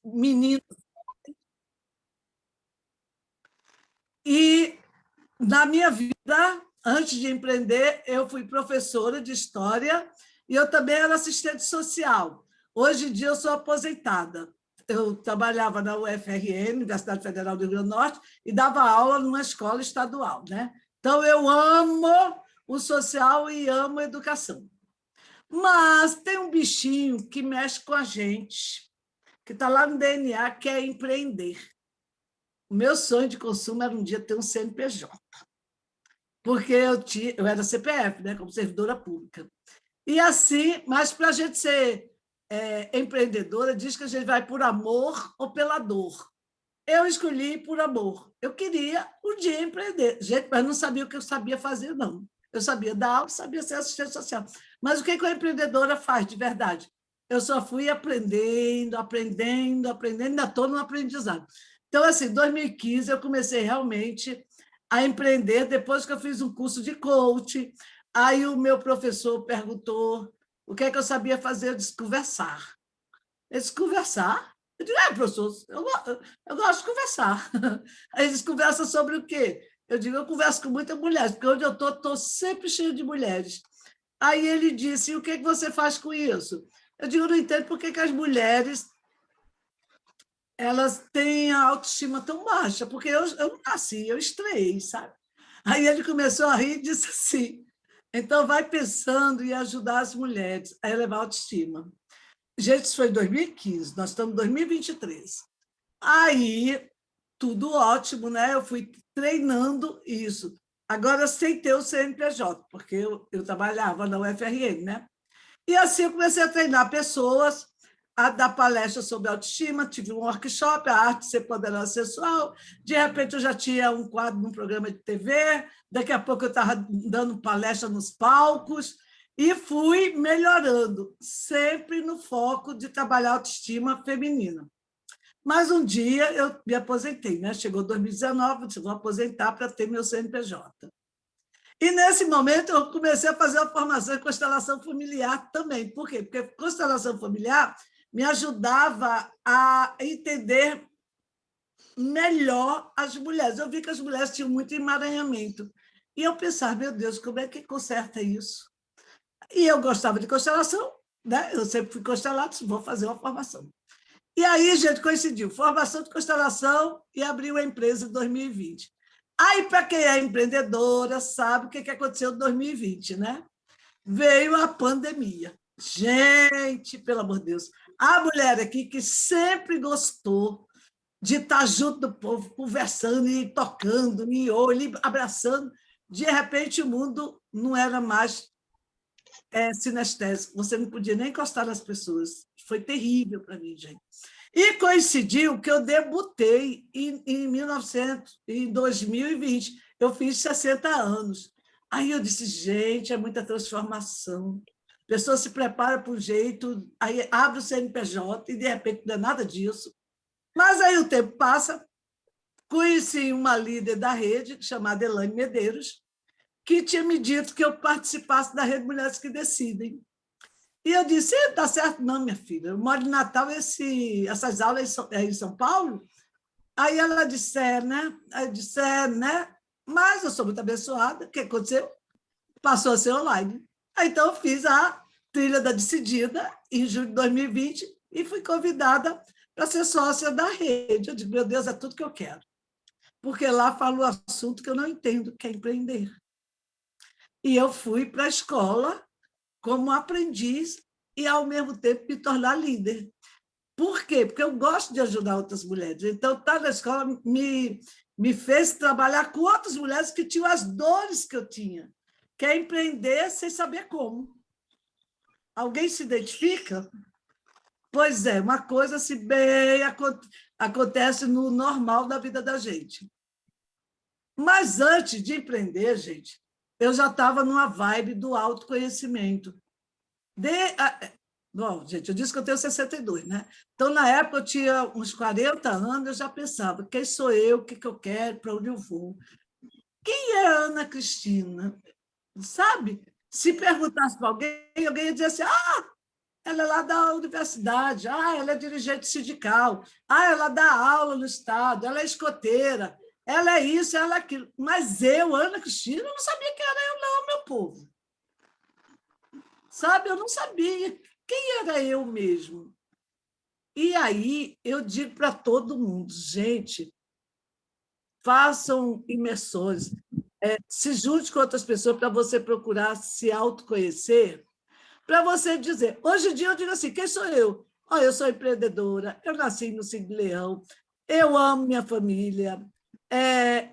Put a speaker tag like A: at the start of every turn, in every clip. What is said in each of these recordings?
A: meninos. E, na minha vida, antes de empreender, eu fui professora de história e eu também era assistente social. Hoje em dia, eu sou aposentada. Eu trabalhava na UFRN, Universidade Federal do Rio Grande do Norte, e dava aula numa escola estadual, né? Então, eu amo o social e amo a educação. Mas tem um bichinho que mexe com a gente, que está lá no DNA, que é empreender. O meu sonho de consumo era um dia ter um CNPJ, porque eu era CPF, né, como servidora pública. E assim, mas para a gente ser empreendedora, diz que a gente vai por amor ou pela dor. Eu escolhi por amor. Eu queria um dia empreender. Gente, mas não sabia o que eu sabia fazer, não. Eu sabia dar aula, sabia ser assistente social. Mas o que a empreendedora faz de verdade? Eu só fui aprendendo, aprendendo, aprendendo, ainda estou no aprendizado. Então, assim, em 2015, eu comecei realmente a empreender depois que eu fiz um curso de coaching. Aí o meu professor perguntou o que é que eu sabia fazer. Eu disse, conversar. Ele disse, conversar? Eu digo, professor, eu gosto de conversar. Aí eles conversam sobre o quê? Eu digo, eu converso com muitas mulheres, porque onde eu estou sempre cheio de mulheres. Aí ele disse, e o que você faz com isso? Eu digo, eu não entendo por que as mulheres elas têm a autoestima tão baixa, porque eu não nasci, eu estreiei, sabe? Aí ele começou a rir e disse assim, então vai pensando em ajudar as mulheres a elevar a autoestima. Gente, isso foi em 2015, nós estamos em 2023. Aí, tudo ótimo, né? Eu fui treinando isso. Agora, sem ter o CNPJ, porque eu trabalhava na UFRN, né? E assim eu comecei a treinar pessoas, a dar palestras sobre autoestima, tive um workshop, a arte de ser poderosa sexual, de repente eu já tinha um quadro num programa de TV, daqui a pouco eu estava dando palestra nos palcos, e fui melhorando, sempre no foco de trabalhar a autoestima feminina. Mas um dia eu me aposentei, né? Chegou 2019, eu disse, vou aposentar para ter meu CNPJ. E, nesse momento, eu comecei a fazer a formação em constelação familiar também. Por quê? Porque constelação familiar me ajudava a entender melhor as mulheres. Eu vi que as mulheres tinham muito emaranhamento. E eu pensava, meu Deus, como é que conserta isso? E eu gostava de constelação, né? Eu sempre fui constelada, vou fazer uma formação. E aí, gente, coincidiu, formação de constelação e abriu a empresa em 2020. Aí, para quem é empreendedora, sabe o que aconteceu em 2020, né? Veio a pandemia. Gente, pelo amor de Deus, a mulher aqui que sempre gostou de estar junto do povo, conversando e tocando, e olhando, abraçando, de repente o mundo não era mais sinestésico, você não podia nem encostar nas pessoas. Foi terrível para mim, gente. E coincidiu que eu debutei em 2020. Eu fiz 60 anos. Aí eu disse, gente, é muita transformação. A pessoa se prepara para um jeito, aí abre o CNPJ e, de repente, não é nada disso. Mas aí o tempo passa, conheci uma líder da rede, chamada Elaine Medeiros, que tinha me dito que eu participasse da Rede Mulheres que Decidem. E eu disse, tá certo? Não, minha filha, eu moro em Natal, essas aulas em São Paulo. Aí ela disse, né? Aí eu disse, né? Mas eu sou muito abençoada. O que aconteceu? Passou a ser online. Aí, então, eu fiz a trilha da Decidida em julho de 2020 e fui convidada para ser sócia da rede. Eu digo, meu Deus, é tudo que eu quero. Porque lá fala o assunto que eu não entendo, que é empreender. E eu fui para a escola como aprendiz e, ao mesmo tempo, me tornar líder. Por quê? Porque eu gosto de ajudar outras mulheres. Então, estar na escola me fez trabalhar com outras mulheres que tinham as dores que eu tinha, que é empreender sem saber como. Alguém se identifica? Pois é, uma coisa se bem acontece no normal da vida da gente. Mas antes de empreender, gente, eu já estava numa vibe do autoconhecimento. Bom, gente, eu disse que eu tenho 62, né? Então, na época, eu tinha uns 40 anos, eu já pensava, quem sou eu, o que eu quero, para onde eu vou? Quem é a Ana Cristina? Sabe? Se perguntasse para alguém, alguém ia dizer assim, ela é lá da universidade, ela é dirigente sindical, ela dá aula no Estado, ela é escoteira, ela é isso, ela é aquilo. Mas eu, Ana Cristina, eu não sabia quem era eu, não, meu povo. Sabe, eu não sabia quem era eu mesmo. E aí eu digo para todo mundo, gente, façam imersões, se junte com outras pessoas para você procurar se autoconhecer, para você dizer. Hoje em dia eu digo assim, quem sou eu? Eu sou empreendedora, eu nasci no Signo de Leão, eu amo minha família,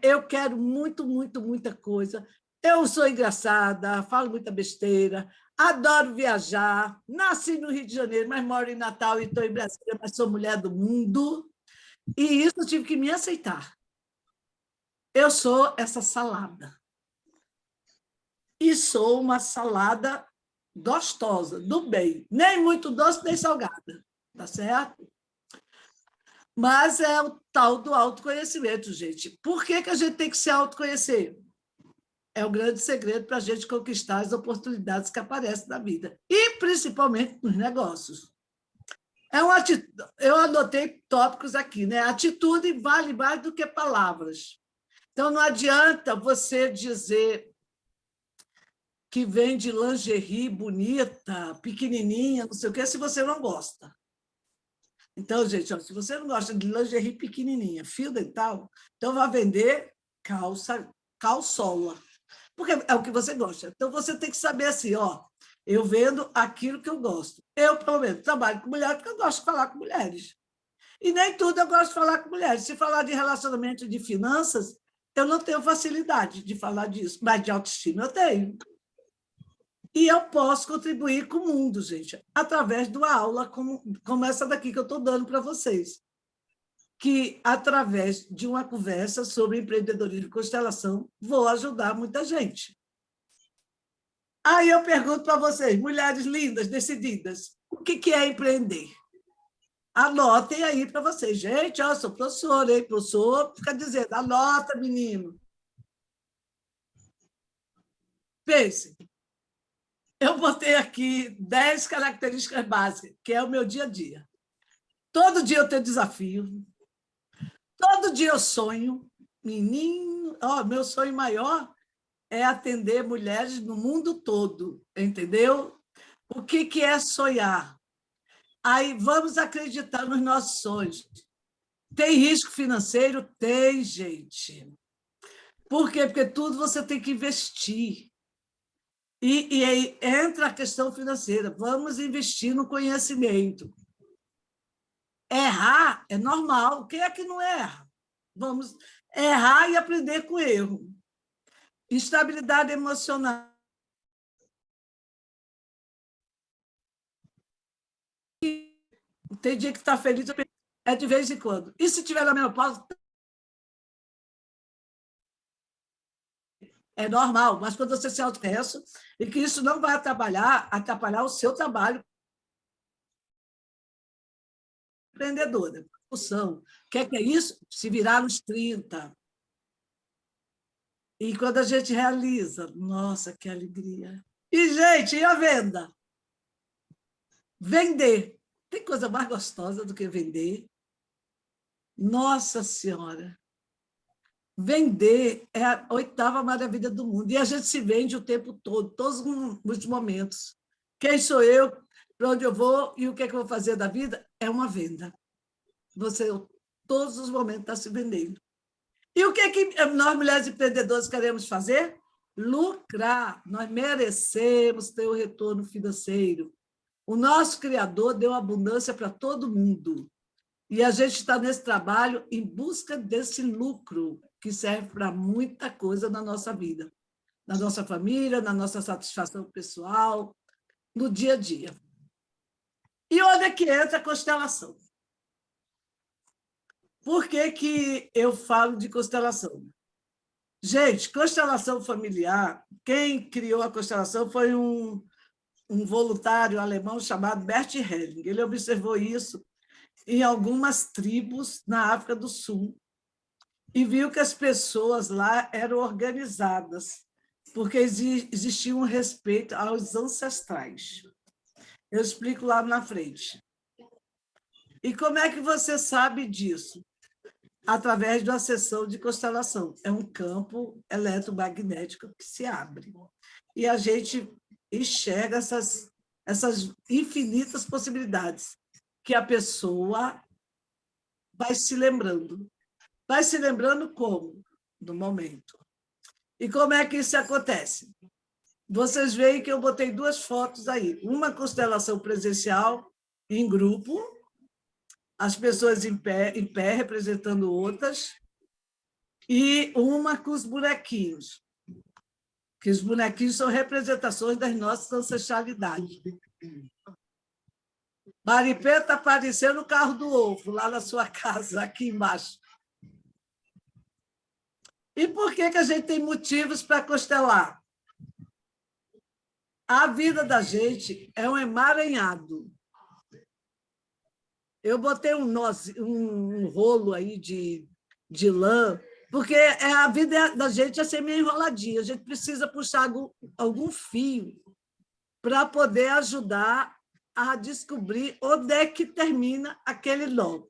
A: eu quero muito, muito, muita coisa, eu sou engraçada, falo muita besteira, adoro viajar, nasci no Rio de Janeiro, mas moro em Natal e estou em Brasília, mas sou mulher do mundo, e isso eu tive que me aceitar. Eu sou essa salada. E sou uma salada gostosa, do bem. Nem muito doce, nem salgada. Tá certo? Mas é o tal do autoconhecimento, gente. Por que a gente tem que se autoconhecer? É o grande segredo para a gente conquistar as oportunidades que aparecem na vida. E, principalmente, nos negócios. Eu anotei tópicos aqui, né? Atitude vale mais do que palavras. Então, não adianta você dizer que vende lingerie bonita, pequenininha, não sei o quê, se você não gosta. Então, gente, se você não gosta de lingerie pequenininha, fio dental, então vai vender calçola, porque é o que você gosta. Então, você tem que saber assim, eu vendo aquilo que eu gosto. Eu, pelo menos, trabalho com mulheres porque eu gosto de falar com mulheres. E nem tudo eu gosto de falar com mulheres. Se falar de relacionamento e de finanças, eu não tenho facilidade de falar disso, mas de autoestima eu tenho. E eu posso contribuir com o mundo, gente, através de uma aula como essa daqui que eu estou dando para vocês. Que, através de uma conversa sobre empreendedorismo e constelação, vou ajudar muita gente. Aí eu pergunto para vocês, mulheres lindas, decididas, o que é empreender? Anotem aí para vocês. Gente, eu sou professora, hein? Professor fica dizendo, anota, menino. Pense. Eu botei aqui 10 características básicas, que é o meu dia a dia. Todo dia eu tenho desafio, todo dia eu sonho. Menino, meu sonho maior é atender mulheres no mundo todo, entendeu? O que é sonhar? Aí vamos acreditar nos nossos sonhos. Tem risco financeiro? Tem, gente. Por quê? Porque tudo você tem que investir. E aí entra a questão financeira. Vamos investir no conhecimento. Errar é normal. Quem é que não erra? Vamos errar e aprender com o erro. Estabilidade emocional. Tem dia que está feliz, é de vez em quando. E se tiver na menopausa, é normal, mas quando você se autoconhece, e que isso não vai atrapalhar o seu trabalho empreendedora. O que é isso? Se virar nos 30. E quando a gente realiza, nossa, que alegria. E, gente, e a venda? Vender. Tem coisa mais gostosa do que vender? Nossa Senhora! Vender é a 8ª maravilha do mundo. E a gente se vende o tempo todo, todos os momentos. Quem sou eu, para onde eu vou e o que é que eu vou fazer da vida? É uma venda. Você, todos os momentos, está se vendendo. E o que é que nós, mulheres empreendedoras, queremos fazer? Lucrar. Nós merecemos ter o retorno financeiro. O nosso Criador deu abundância para todo mundo. E a gente está nesse trabalho em busca desse lucro, que serve para muita coisa na nossa vida, na nossa família, na nossa satisfação pessoal, no dia a dia. E onde é que entra a constelação? Por que eu falo de constelação? Gente, constelação familiar, quem criou a constelação foi um voluntário alemão chamado Bert Helling. Ele observou isso em algumas tribos na África do Sul e viu que as pessoas lá eram organizadas, porque existia um respeito aos ancestrais. Eu explico lá na frente. E como é que você sabe disso? Através de uma sessão de constelação. É um campo eletromagnético que se abre. E a gente enxerga essas infinitas possibilidades que a pessoa vai se lembrando. Vai se lembrando como? No momento. E como é que isso acontece? Vocês veem que eu botei 2 fotos aí. Uma constelação presencial em grupo, as pessoas em pé representando outras, e uma com os bonequinhos, que os bonequinhos são representações das nossas ancestralidades. Maripê está aparecendo o carro do ovo, lá na sua casa, aqui embaixo. E por que a gente tem motivos para constelar? A vida da gente é um emaranhado. Eu botei um rolo aí de lã, porque a vida da gente é ser meio enroladinha. A gente precisa puxar algum fio para poder ajudar a descobrir onde é que termina aquele nó.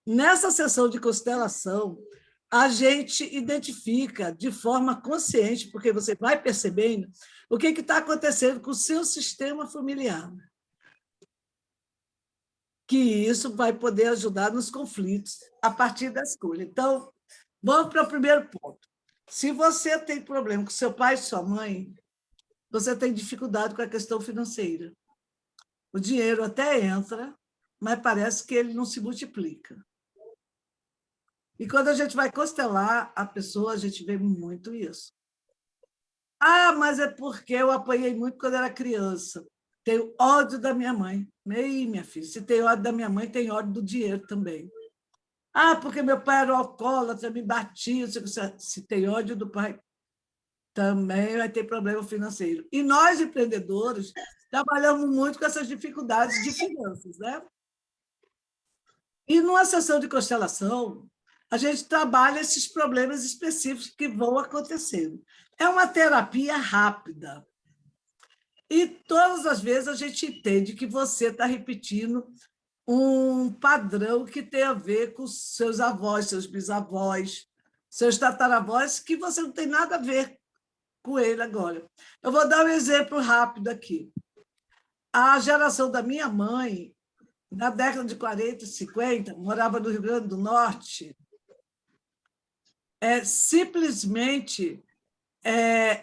A: Nessa sessão de constelação, a gente identifica de forma consciente, porque você vai percebendo o que está acontecendo com o seu sistema familiar. Que isso vai poder ajudar nos conflitos a partir da escolha. Então, vamos para o primeiro ponto. Se você tem problema com seu pai e sua mãe, você tem dificuldade com a questão financeira. O dinheiro até entra, mas parece que ele não se multiplica. E quando a gente vai constelar a pessoa, a gente vê muito isso. Ah, mas é porque eu apanhei muito quando era criança. Tenho ódio da minha mãe. Ei, minha filha, se tem ódio da minha mãe, tem ódio do dinheiro também. Ah, porque meu pai era alcoólatra, me batia. Se tem ódio do pai, também vai ter problema financeiro. E nós, empreendedores, trabalhamos muito com essas dificuldades de finanças, né? E numa sessão de constelação, a gente trabalha esses problemas específicos que vão acontecendo. É uma terapia rápida. E todas as vezes a gente entende que você está repetindo um padrão que tem a ver com seus avós, seus bisavós, seus tataravós, que você não tem nada a ver com ele agora. Eu vou dar um exemplo rápido aqui. A geração da minha mãe, na década de 40 e 50, morava no Rio Grande do Norte, simplesmente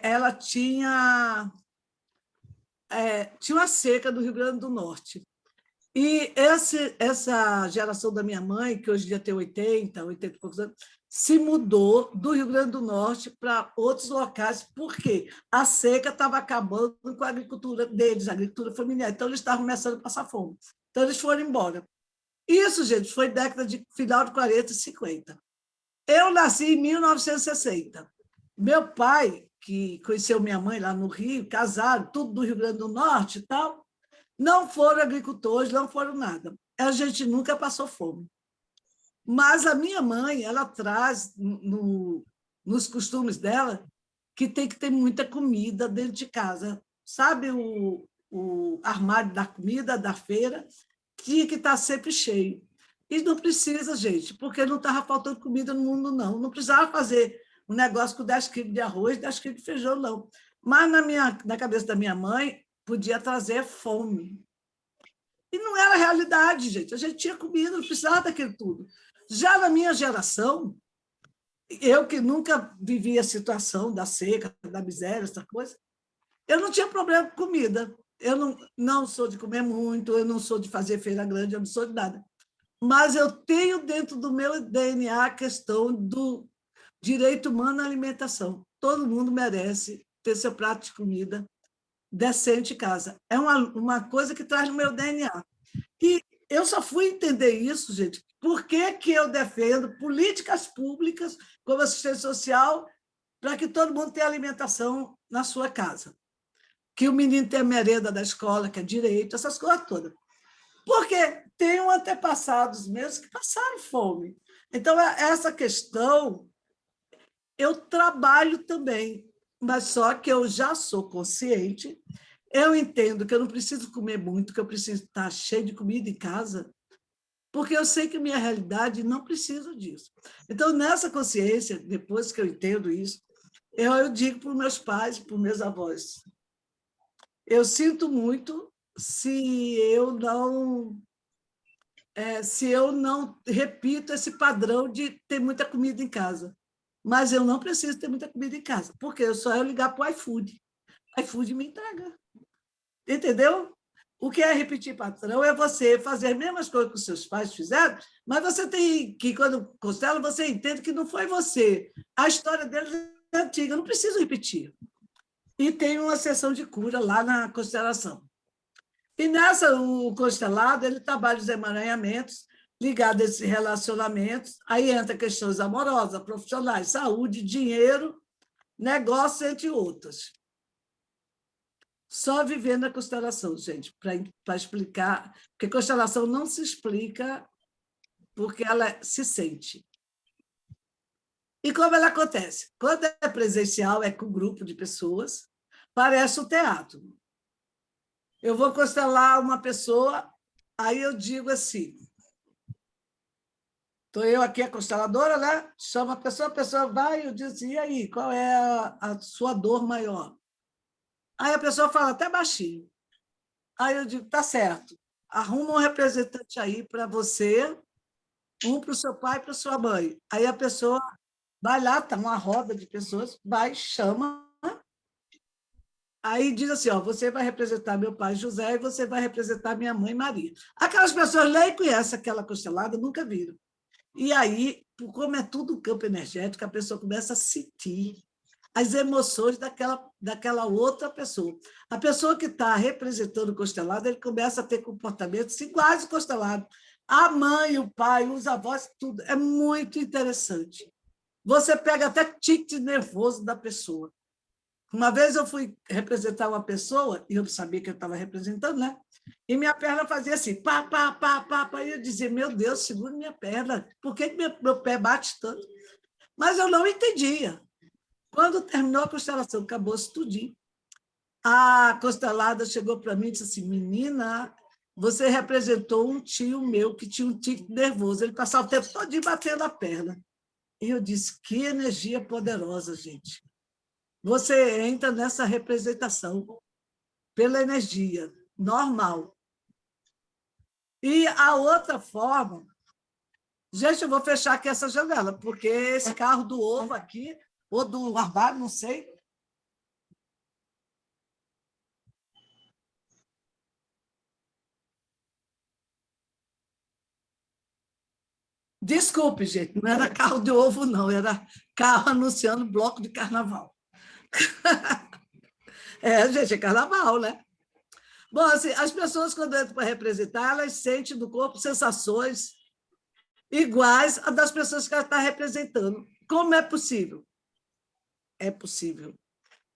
A: ela tinha uma seca do Rio Grande do Norte. E essa geração da minha mãe, que hoje em dia tem 80 e poucos anos, se mudou do Rio Grande do Norte para outros locais, porque a seca estava acabando com a agricultura deles, a agricultura familiar. Então, eles estavam começando a passar fome. Então, eles foram embora. Isso, gente, foi década de final de 40 e 50. Eu nasci em 1960. Meu pai, que conheceu minha mãe lá no Rio, casaram, tudo do Rio Grande do Norte e tal, não foram agricultores, não foram nada. A gente nunca passou fome. Mas a minha mãe, ela traz nos costumes dela que tem que ter muita comida dentro de casa. Sabe o armário da comida da feira? Tinha que estar sempre cheio. E não precisa, gente, porque não estava faltando comida no mundo, não. Não precisava fazer um negócio com 10 quilos de arroz, 10 quilos de feijão, não. Mas na cabeça da minha mãe, podia trazer fome. E não era realidade, gente. A gente tinha comida, não precisava daquilo tudo. Já na minha geração, eu que nunca vivi a situação da seca, da miséria, essa coisa, eu não tinha problema com comida. Eu não sou de comer muito, eu não sou de fazer feira grande, eu não sou de nada. Mas eu tenho dentro do meu DNA a questão do direito humano à alimentação. Todo mundo merece ter seu prato de comida decente em casa. É uma coisa que traz no meu DNA. E eu só fui entender isso, gente, por que eu defendo políticas públicas como assistência social para que todo mundo tenha alimentação na sua casa. Que o menino tenha merenda da escola, que é direito, essas coisas todas. Porque tenho antepassados meus que passaram fome. Então, essa questão eu trabalho também, mas só que eu já sou consciente, eu entendo que eu não preciso comer muito, que eu preciso estar cheio de comida em casa, porque eu sei que minha realidade não precisa disso. Então, nessa consciência, depois que eu entendo isso, eu digo para os meus pais, para os meus avós, eu sinto muito se eu não repito esse padrão de ter muita comida em casa. Mas eu não preciso ter muita comida em casa, porque é só eu ligar para o iFood. O iFood me entrega. Entendeu? O que é repetir padrão é você fazer as mesmas coisas que os seus pais fizeram, mas você tem que, quando constela, você entende que não foi você. A história deles é antiga, eu não preciso repetir. E tem uma sessão de cura lá na constelação. E nessa, o constelado, ele trabalha os emaranhamentos ligados a esses relacionamentos, aí entra questões amorosas, profissionais, saúde, dinheiro, negócio, entre outras. Só vivendo a constelação, gente, para explicar, porque constelação não se explica porque ela se sente. E como ela acontece? Quando é presencial, é com um grupo de pessoas, parece um teatro. Eu vou constelar uma pessoa, aí eu digo assim, estou eu aqui, a consteladora, né? Chama a pessoa vai, eu digo assim, e aí, qual é a sua dor maior? Aí a pessoa fala até baixinho. Aí eu digo, tá certo, arruma um representante aí para você, um para o seu pai e para a sua mãe. Aí a pessoa vai lá, está uma roda de pessoas, vai, chama, aí diz assim, ó, você vai representar meu pai José e você vai representar minha mãe Maria. Aquelas pessoas nem conhecem aquela constelada, nunca viram. E aí, como é tudo campo energético, a pessoa começa a sentir as emoções daquela outra pessoa. A pessoa que está representando o constelado, ele começa a ter comportamentos iguais ao constelado. A mãe, o pai, os avós, tudo. É muito interessante. Você pega até tique nervoso da pessoa. Uma vez eu fui representar uma pessoa, e eu sabia que eu estava representando, né? E minha perna fazia assim, pá, pá, pá, pá, pá. E eu dizia, meu Deus, segura minha perna. Por que meu pé bate tanto? Mas eu não entendia. Quando terminou a constelação, acabou-se tudinho. A constelada chegou para mim e disse assim, menina, você representou um tio meu que tinha um tique nervoso. Ele passava o tempo todo batendo a perna. E eu disse, que energia poderosa, gente. Você entra nessa representação pela energia normal. E a outra forma... Gente, eu vou fechar aqui essa janela, porque esse carro do ovo aqui, ou do armário, não sei. Desculpe, gente, não era carro de ovo, não, era carro anunciando bloco de carnaval. É, gente, é carnaval, né? Bom, assim, as pessoas, quando entram para representar, elas sentem no corpo sensações iguais às das pessoas que ela está representando. Como é possível? É possível,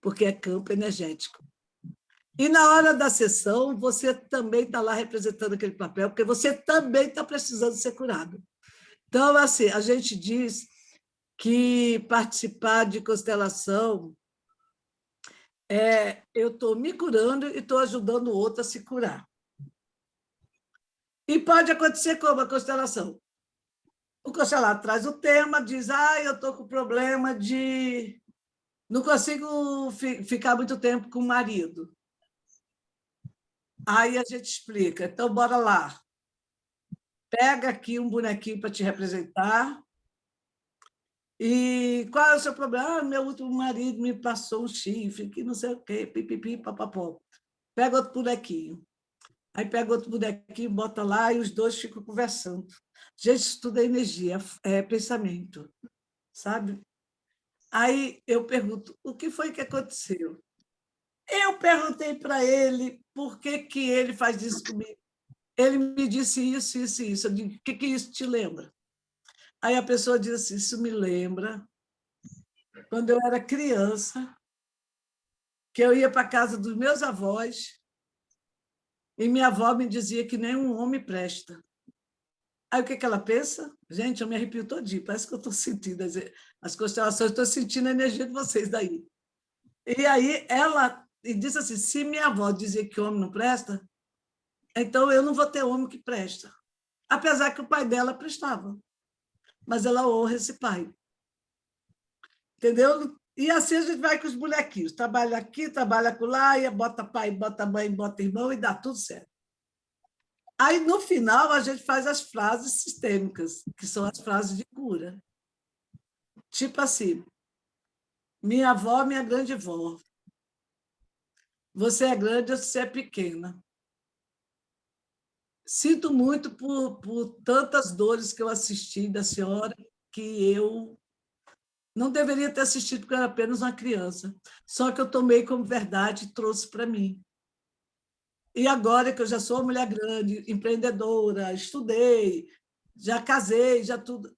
A: porque é campo energético. E na hora da sessão, você também está lá representando aquele papel, porque você também está precisando ser curado. Então, assim, a gente diz que participar de constelação eu estou me curando e estou ajudando o outro a se curar. E pode acontecer como a constelação. O constelado traz o tema, diz, eu estou com problema de... Não consigo ficar muito tempo com o marido. Aí a gente explica, então bora lá. Pega aqui um bonequinho para te representar. E qual é o seu problema? Meu último marido me passou um chifre, que não sei o quê, pipipi, papapó. Pega outro bonequinho. Aí pega outro bonequinho, bota lá e os dois ficam conversando. Gente, isso tudo é energia, é pensamento, sabe? Aí eu pergunto, o que foi que aconteceu? Eu perguntei para ele por que ele faz isso comigo. Ele me disse isso, isso e isso. Eu digo, o que isso te lembra? Aí a pessoa diz assim, isso me lembra quando eu era criança, que eu ia para a casa dos meus avós e minha avó me dizia que nenhum homem presta. Aí o que ela pensa? Gente, eu me arrepio todinho, parece que eu estou sentindo as constelações, estou sentindo a energia de vocês daí. E aí ela e disse assim, se minha avó dizia que homem não presta, então eu não vou ter homem que presta. Apesar que o pai dela prestava. Mas ela honra esse pai. Entendeu? E assim a gente vai com os bonequinhos. Trabalha aqui, trabalha acolá, e bota pai, bota mãe, bota irmão e dá tudo certo. Aí, no final, a gente faz as frases sistêmicas, que são as frases de cura. Tipo assim, minha avó, minha grande vó. Você é grande, você é pequena. Sinto muito por tantas dores que eu assisti da senhora, que eu não deveria ter assistido porque eu era apenas uma criança. Só que eu tomei como verdade e trouxe para mim. E agora que eu já sou uma mulher grande, empreendedora, estudei, já casei, já tudo,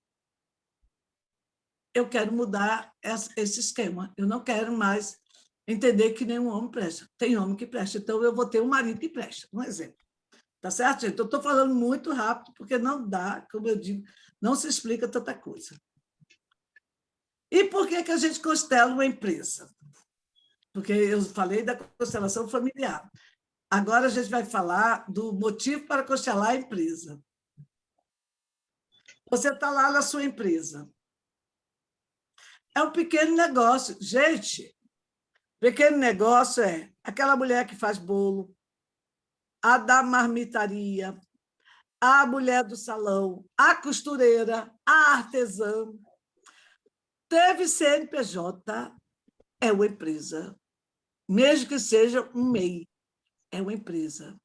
A: eu quero mudar esse esquema. Eu não quero mais entender que nenhum homem presta. Tem homem que presta, então eu vou ter um marido que presta, um exemplo. Tá certo, gente? Eu estou falando muito rápido, porque não dá, como eu digo, não se explica tanta coisa. E por que a gente constela uma empresa? Porque eu falei da constelação familiar. Agora a gente vai falar do motivo para constelar a empresa. Você está lá na sua empresa. É um pequeno negócio. Gente, pequeno negócio é aquela mulher que faz bolo, a da marmitaria, a mulher do salão, a costureira, a artesã. Teve CNPJ, é uma empresa. Mesmo que seja um MEI, é uma empresa.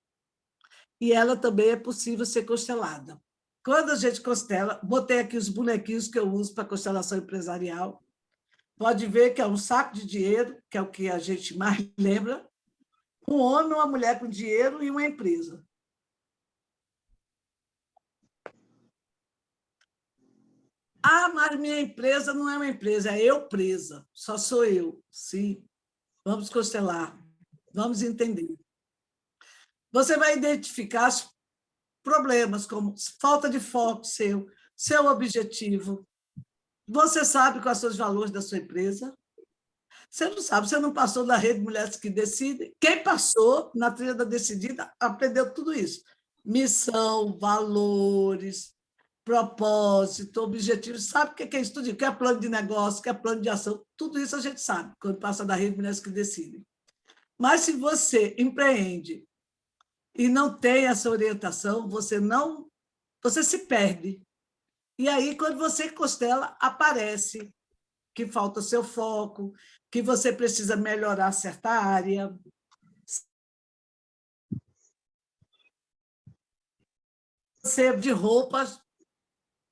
A: E ela também é possível ser constelada. Quando a gente constela, botei aqui os bonequinhos que eu uso para constelação empresarial, pode ver que é um saco de dinheiro, que é o que a gente mais lembra, um homem, uma mulher com dinheiro e uma empresa. Ah, mas minha empresa não é uma empresa, é eu presa, só sou eu. Sim, vamos constelar, vamos entender. Você vai identificar os problemas, como falta de foco seu objetivo. Você sabe quais são os valores da sua empresa? Você não sabe, você não passou na rede Mulheres que Decidem. Quem passou na trilha da decidida aprendeu tudo isso. Missão, valores, propósito, objetivo. Sabe o que é isso tudo? O que é plano de negócio, o que é plano de ação? Tudo isso a gente sabe quando passa na rede Mulheres que Decidem. Mas se você empreende e não tem essa orientação, você se perde. E aí, quando você constela, aparece que falta o seu foco, que você precisa melhorar certa área. Você, de roupas,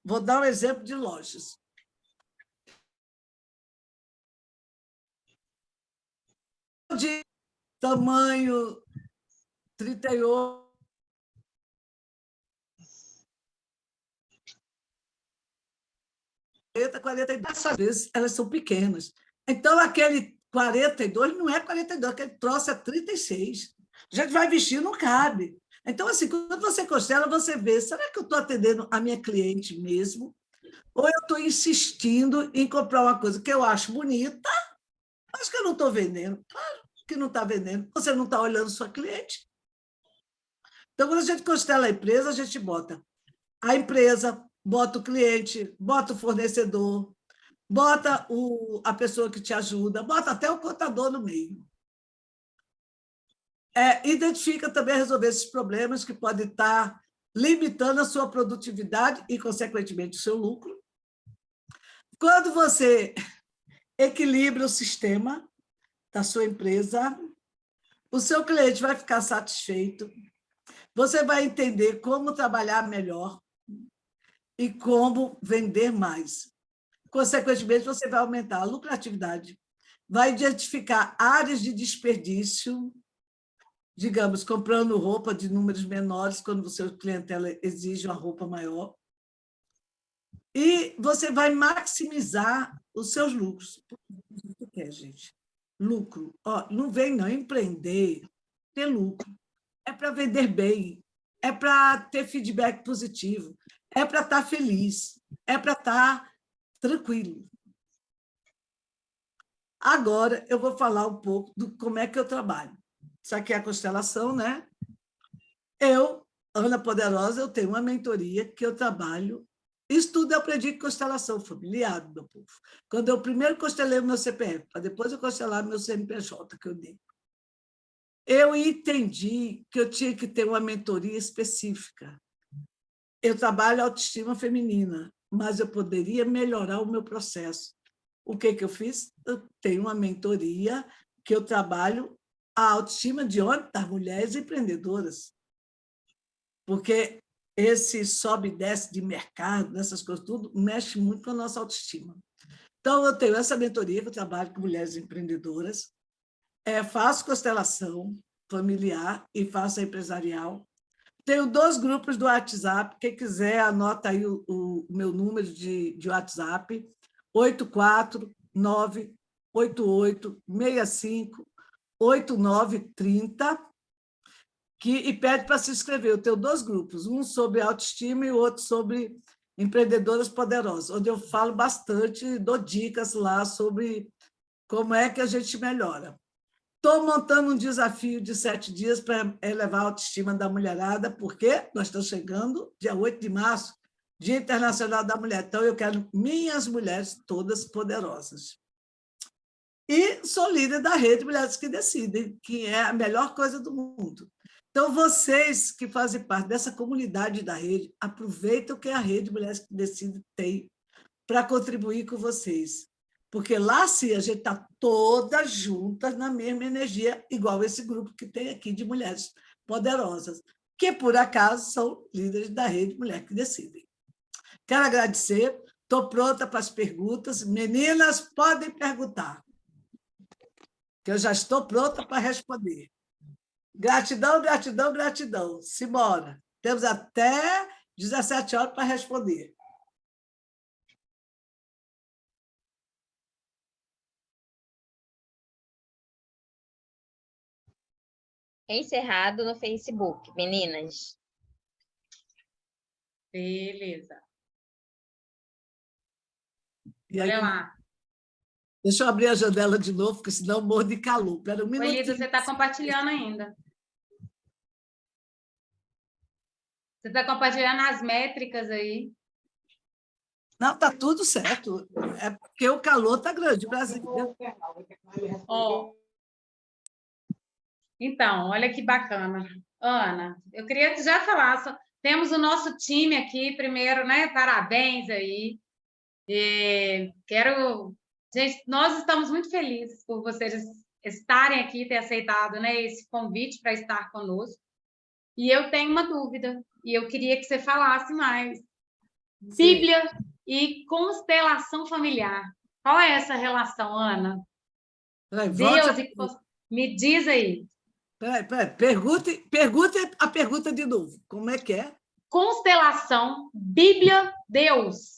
A: vou dar um exemplo de lojas. De tamanho 38, 42, às vezes elas são pequenas. Então, aquele 42 não é 42, aquele troço é 36. A gente vai vestir, não cabe. Então, assim, quando você constela, você vê, será que eu estou atendendo a minha cliente mesmo? Ou eu estou insistindo em comprar uma coisa que eu acho bonita, mas que eu não estou vendendo? Claro que não está vendendo. Você não está olhando sua cliente. Então, quando a gente constela a empresa, a gente bota a empresa, bota o cliente, bota o fornecedor, bota a pessoa que te ajuda, bota até o contador no meio. Identifica também resolver esses problemas que podem estar limitando a sua produtividade e, consequentemente, o seu lucro. Quando você equilibra o sistema da sua empresa, o seu cliente vai ficar satisfeito, você vai entender como trabalhar melhor e como vender mais. Consequentemente, você vai aumentar a lucratividade, vai identificar áreas de desperdício, digamos, comprando roupa de números menores, quando o seu clientela exige uma roupa maior, e você vai maximizar os seus lucros. O que é, gente? Lucro. Ó, não vem não empreender, ter lucro. É para vender bem, é para ter feedback positivo, é para estar feliz, é para estar tranquilo. Agora, eu vou falar um pouco do como é que eu trabalho. Isso aqui é a constelação, né? Eu, Ana Poderosa, eu tenho uma mentoria que eu trabalho. Isso tudo eu aprendi com constelação familiar, meu povo. Quando eu primeiro constelei o meu CPF, para depois eu constelar meu CNPJ, que eu dei. Eu entendi que eu tinha que ter uma mentoria específica. Eu trabalho autoestima feminina, mas eu poderia melhorar o meu processo. O que eu fiz? Eu tenho uma mentoria que eu trabalho a autoestima de onde? Das mulheres empreendedoras. Porque esse sobe e desce de mercado, dessas coisas tudo, mexe muito com a nossa autoestima. Então, eu tenho essa mentoria que eu trabalho com mulheres empreendedoras, faço constelação familiar e faço a empresarial. Tenho 2 grupos do WhatsApp, quem quiser anota aí o meu número de WhatsApp, 84988658930, e pede para se inscrever. Eu tenho 2 grupos, um sobre autoestima e o outro sobre empreendedoras poderosas, onde eu falo bastante, dou dicas lá sobre como é que a gente melhora. Estou montando um desafio de 7 dias para elevar a autoestima da mulherada, porque nós estamos chegando, dia 8 de março, Dia Internacional da Mulher. Então, eu quero minhas mulheres todas poderosas. E sou líder da Rede Mulheres que Decidem, que é a melhor coisa do mundo. Então, vocês que fazem parte dessa comunidade da rede, aproveitem o que a Rede Mulheres que Decidem tem para contribuir com vocês. Porque lá, sim, a gente está todas juntas na mesma energia, igual esse grupo que tem aqui de mulheres poderosas, que, por acaso, são líderes da Rede Mulher que Decidem. Quero agradecer, estou pronta para as perguntas. Meninas, podem perguntar, que eu já estou pronta para responder. Gratidão, gratidão, gratidão. Simbora. Temos até 17 horas para responder.
B: Encerrado no Facebook, meninas.
C: Beleza.
A: E aí,
C: Olha lá.
A: deixa eu abrir a janela de novo, porque senão eu morro de calor. Espera um minutinho.
C: Oi, Lida, você está compartilhando ainda. Você está compartilhando as métricas aí.
A: Não, está tudo certo. É porque o calor está grande, Brasil.
C: Oh. Então, olha que bacana. Ana, eu queria já falar, temos o nosso time aqui, primeiro, né? Parabéns aí. Gente, nós estamos muito felizes por vocês estarem aqui, ter aceitado, né, esse convite para estar conosco. E eu tenho uma dúvida, e eu queria que você falasse mais. Bíblia e constelação familiar. Qual é essa relação, Ana? Deus, me diz aí.
A: Peraí. Pergunte a pergunta de novo. Como é que é?
C: Constelação, Bíblia, Deus.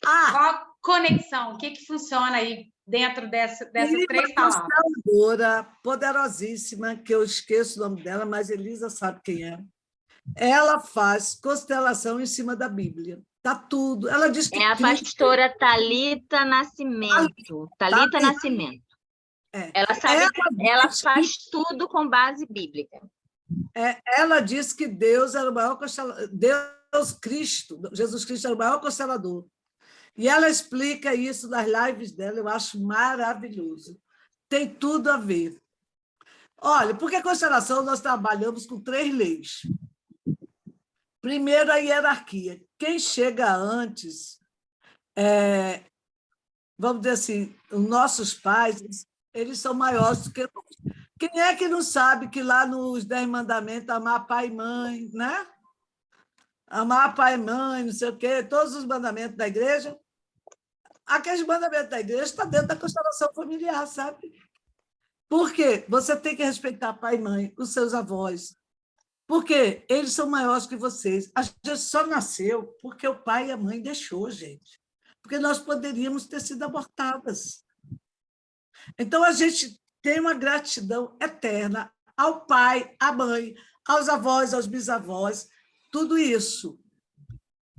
C: Qual a conexão? O que funciona aí dentro dessas 3 palavras?
A: Uma consteladora poderosíssima, que eu esqueço o nome dela, mas Elisa sabe quem é. Ela faz constelação em cima da Bíblia. Tá tudo. Ela diz que
B: é a pastora Thalita Nascimento. Thalita Nascimento. Ela faz tudo com base bíblica.
A: Ela disse que Deus era o maior constelador. Deus Cristo, Jesus Cristo era o maior constelador. E ela explica isso nas lives dela, eu acho maravilhoso. Tem tudo a ver. Olha, porque constelação nós trabalhamos com 3 leis. Primeiro, a hierarquia. Quem chega antes, vamos dizer assim, os nossos pais, eles são maiores do que nós. Quem é que não sabe que lá nos 10 mandamentos, amar pai e mãe, né? Amar pai e mãe, não sei o quê, todos os mandamentos da igreja, aqueles mandamentos da igreja estão dentro da constelação familiar, sabe? Por quê? Você tem que respeitar pai e mãe, os seus avós, porque eles são maiores que vocês. A gente só nasceu porque o pai e a mãe deixou, gente. Porque nós poderíamos ter sido abortadas. Então, a gente tem uma gratidão eterna ao pai, à mãe, aos avós, aos bisavós, tudo isso.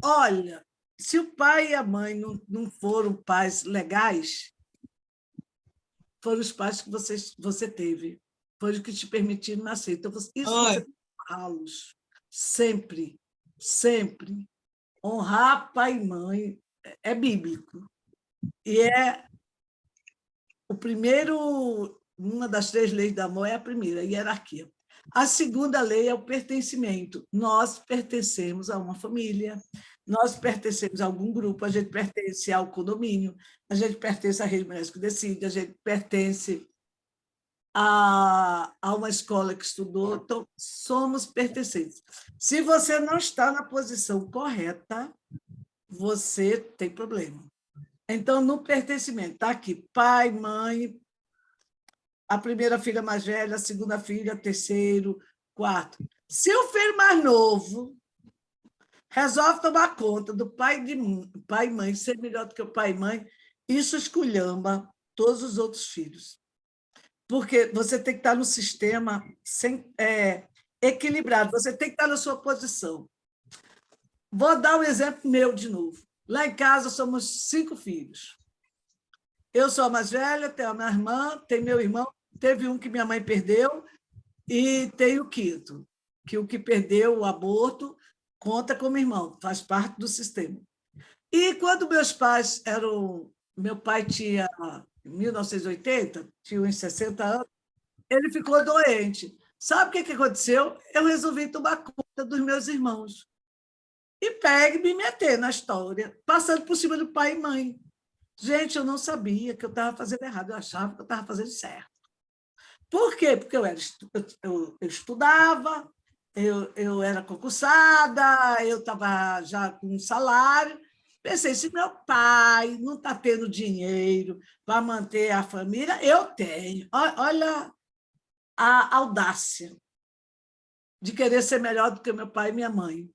A: Olha, se o pai e a mãe não foram pais legais, foram os pais que você teve, foram os que te permitiram nascer. Então, isso você tem que honrá-los, sempre, sempre. Honrar pai e mãe é bíblico. E é o primeiro, uma das 3 leis do amor é a primeira, a hierarquia. A segunda lei é o pertencimento. Nós pertencemos a uma família, nós pertencemos a algum grupo, a gente pertence ao condomínio, a gente pertence à Rede Mulheres que Decide, a gente pertence a uma escola que estudou, então somos pertencentes. Se você não está na posição correta, você tem problema. Então, no pertencimento, está aqui pai, mãe, a primeira filha mais velha, a segunda filha, terceiro, quarto. Se o filho mais novo resolve tomar conta do pai e mãe, ser melhor do que o pai e mãe, isso esculhamba todos os outros filhos. Porque você tem que estar no sistema equilibrado, você tem que estar na sua posição. Vou dar um exemplo meu de novo. Lá em casa somos 5 filhos. Eu sou a mais velha, tenho a minha irmã, tem meu irmão, teve um que minha mãe perdeu, e tem o 5º, que o que perdeu o aborto conta como irmão, faz parte do sistema. E quando meus pais eram... Meu pai tinha, em 1980, tinha uns 60 anos, ele ficou doente. Sabe o que aconteceu? Eu resolvi tomar conta dos meus irmãos. E me meter na história, passando por cima do pai e mãe. Gente, eu não sabia que eu estava fazendo errado, eu achava que eu estava fazendo certo. Por quê? Porque eu estudava, eu era concursada, eu estava já com um salário. Pensei, se meu pai não está tendo dinheiro para manter a família, eu tenho. Olha a audácia de querer ser melhor do que meu pai e minha mãe.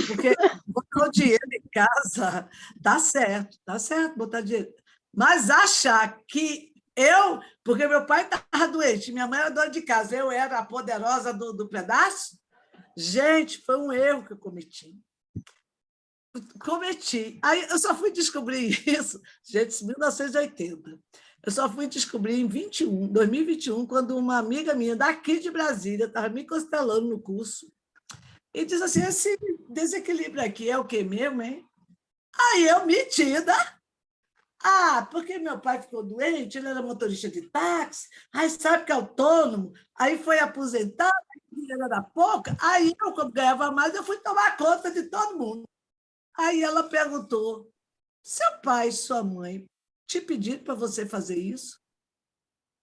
A: Porque botar o dinheiro em casa, tá certo, botar dinheiro. Mas achar que porque meu pai estava doente, minha mãe era dona de casa, eu era a poderosa do pedaço, gente, foi um erro que eu cometi. Aí eu só fui descobrir isso, gente, em 1980. Eu só fui descobrir em 2021, quando uma amiga minha daqui de Brasília estava me constelando no curso, e diz assim, esse desequilíbrio aqui é o quê mesmo, hein? Aí eu, metida. Porque meu pai ficou doente, ele era motorista de táxi, aí sabe que é autônomo, aí foi aposentado, o dinheiro era pouco, aí eu, como ganhava mais, eu fui tomar conta de todo mundo. Aí ela perguntou, seu pai e sua mãe te pediram para você fazer isso?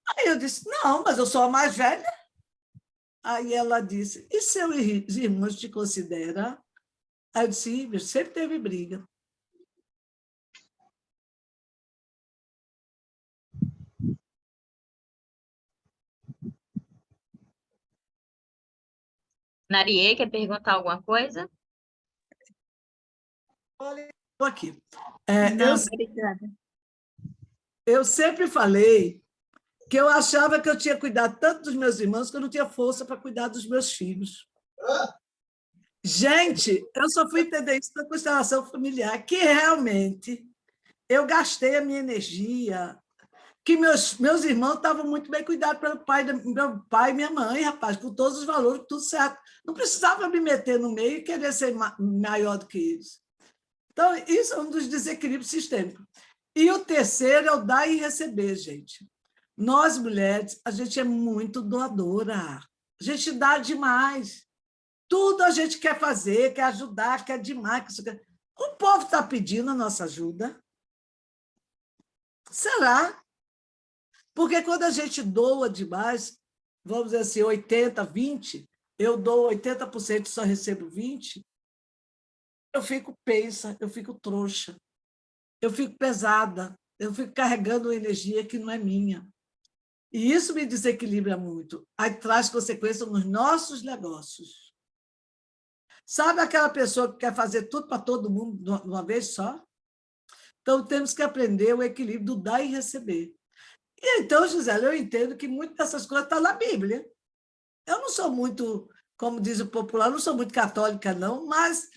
A: Aí eu disse, não, mas eu sou a mais velha. Aí ela disse, e seus irmãos te consideram? Aí eu disse, sempre teve briga.
B: Narie, quer perguntar alguma coisa?
A: Olha, estou aqui.
B: Não, obrigada.
A: Eu sempre falei que eu achava que eu tinha cuidado tanto dos meus irmãos que eu não tinha força para cuidar dos meus filhos. Gente, eu só fui entender isso na constelação familiar, que realmente eu gastei a minha energia, que meus irmãos estavam muito bem cuidados pelo meu pai e minha mãe, rapaz, com todos os valores, tudo certo. Não precisava me meter no meio e querer ser maior do que eles. Então, isso é um dos desequilíbrios sistêmicos. E o terceiro é o dar e receber, gente. Nós, mulheres, a gente é muito doadora. A gente dá demais. Tudo a gente quer fazer, quer ajudar, quer demais. O povo está pedindo a nossa ajuda. Será? Porque quando a gente doa demais, vamos dizer assim, 80, 20, eu dou 80% e só recebo 20%, eu fico pensa, eu fico trouxa, eu fico pesada, eu fico carregando uma energia que não é minha. E isso me desequilibra muito. Aí traz consequências nos nossos negócios. Sabe aquela pessoa que quer fazer tudo para todo mundo de uma vez só? Então, temos que aprender o equilíbrio do dar e receber. E então, Gisela, eu entendo que muitas dessas coisas estão na Bíblia. Eu não sou muito, como diz o popular, não sou muito católica, não, mas